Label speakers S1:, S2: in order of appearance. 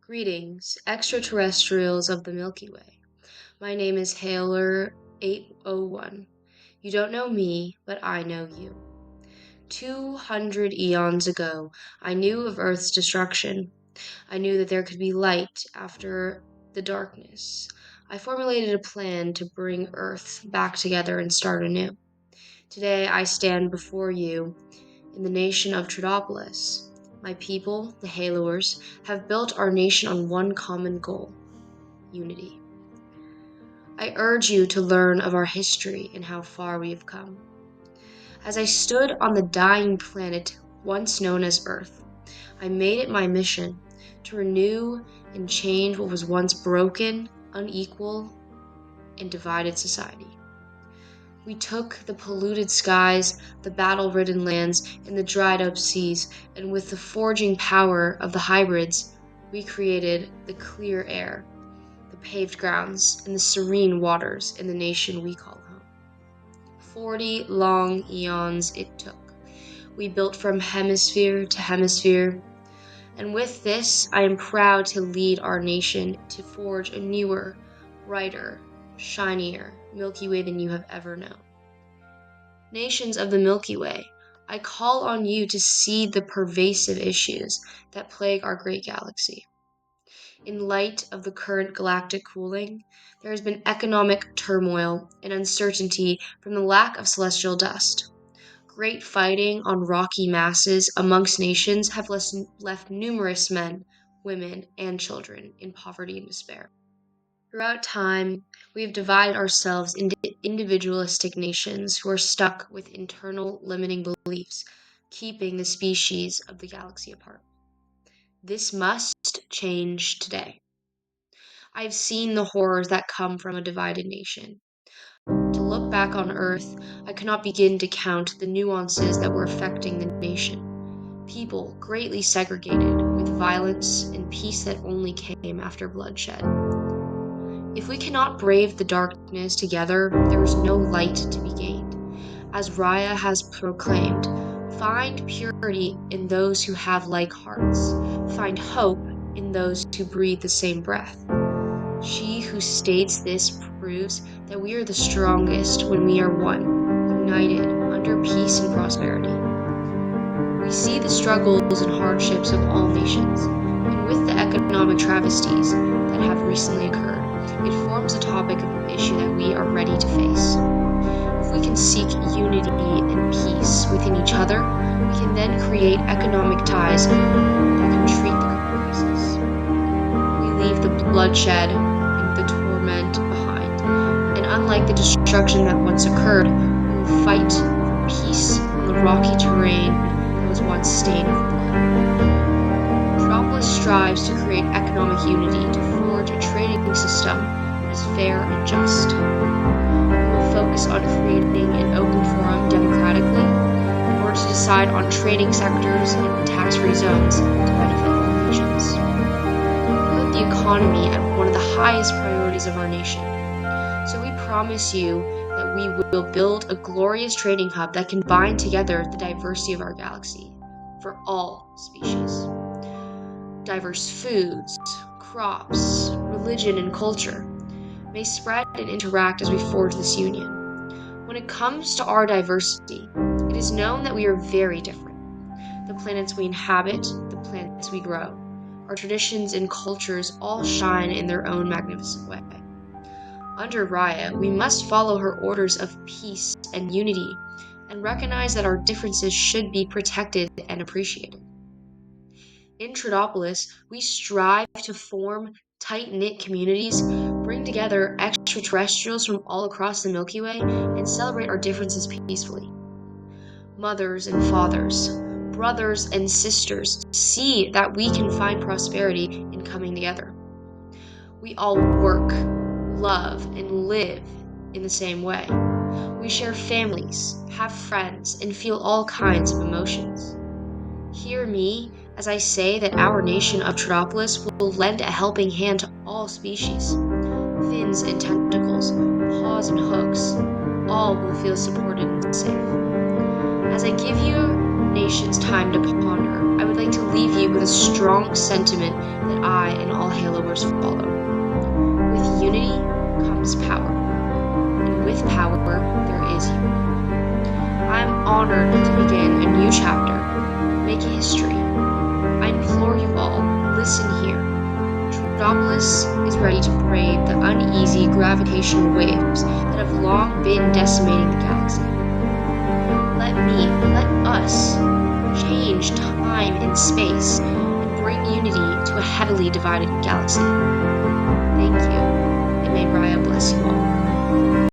S1: Greetings, extraterrestrials of the Milky Way. My name is Haler 801. You don't know me, but I know you. 200 eons ago, I knew of Earth's destruction. I knew that there could be light after the darkness. I formulated a plan to bring Earth back together and start anew. Today, I stand before you in the nation of Tridopolis. My people, the Halors, have built our nation on one common goal: unity. I urge you to learn of our history and how far we have come. As I stood on the dying planet once known as Earth, I made it my mission to renew and change what was once broken, unequal, and divided society. We took the polluted skies, the battle-ridden lands, and the dried-up seas, and with the forging power of the hybrids, we created the clear air, the paved grounds, and the serene waters in the nation we call home. 40 long eons it took. We built from hemisphere to hemisphere, and with this, I am proud to lead our nation to forge a newer, brighter, shinier Milky Way than you have ever known. Nations of the Milky Way, I call on you to see the pervasive issues that plague our great galaxy. In light of the current galactic cooling, there has been economic turmoil and uncertainty from the lack of celestial dust. Great fighting on rocky masses amongst nations have left numerous men, women, and children in poverty and despair. Throughout time, we have divided ourselves into individualistic nations who are stuck with internal limiting beliefs, keeping the species of the galaxy apart. This must change today. I have seen the horrors that come from a divided nation. To look back on Earth, I cannot begin to count the nuances that were affecting the nation. People greatly segregated, with violence and peace that only came after bloodshed. If we cannot brave the darkness together, there is no light to be gained. As Raya has proclaimed, find purity in those who have like hearts. Find hope in those who breathe the same breath. She who states this proves that we are the strongest when we are one, united under peace and prosperity. We see the struggles and hardships of all nations, and with the economic travesties that have recently occurred, it forms a topic of issue that we are ready to face. If we can seek unity and peace within each other, we can then create economic ties that can treat the crisis. We leave the bloodshed and the torment behind, and unlike the destruction that once occurred, we will fight for peace on the rocky terrain that was once stained with blood. Metropolis strives to create economic unity to forge a trading system that is fair and just. We will focus on creating an open forum democratically in order to decide on trading sectors and tax-free zones to benefit all nations. We put the economy at one of the highest priorities of our nation. So we promise you that we will build a glorious trading hub that can bind together the diversity of our galaxy for all species. Diverse foods, crops, religion, and culture may spread and interact as we forge this union. When it comes to our diversity, it is known that we are very different. The planets we inhabit, the planets we grow, our traditions and cultures all shine in their own magnificent way. Under Raya, we must follow her orders of peace and unity and recognize that our differences should be protected and appreciated. In Tridopolis, we strive to form tight-knit communities, bring together extraterrestrials from all across the Milky Way, and celebrate our differences peacefully. Mothers and fathers, brothers and sisters, see that we can find prosperity in coming together. We all work, love, and live in the same way. We share families, have friends, and feel all kinds of emotions. Hear me as I say that our nation of Tridopolis will lend a helping hand to all species. Fins and tentacles, paws and hooks, all will feel supported and safe. As I give you nations time to ponder, I would would like to leave you with a strong sentiment that I and all Haloers follow. With unity comes power, and with power there is unity. I am honored to begin a new chapter, make history. I implore you all, listen here. Metropolis is ready to brave the uneasy gravitational waves that have long been decimating the galaxy. Let us change time and space and bring unity to a heavily divided galaxy. Thank you, and may Raya bless you all.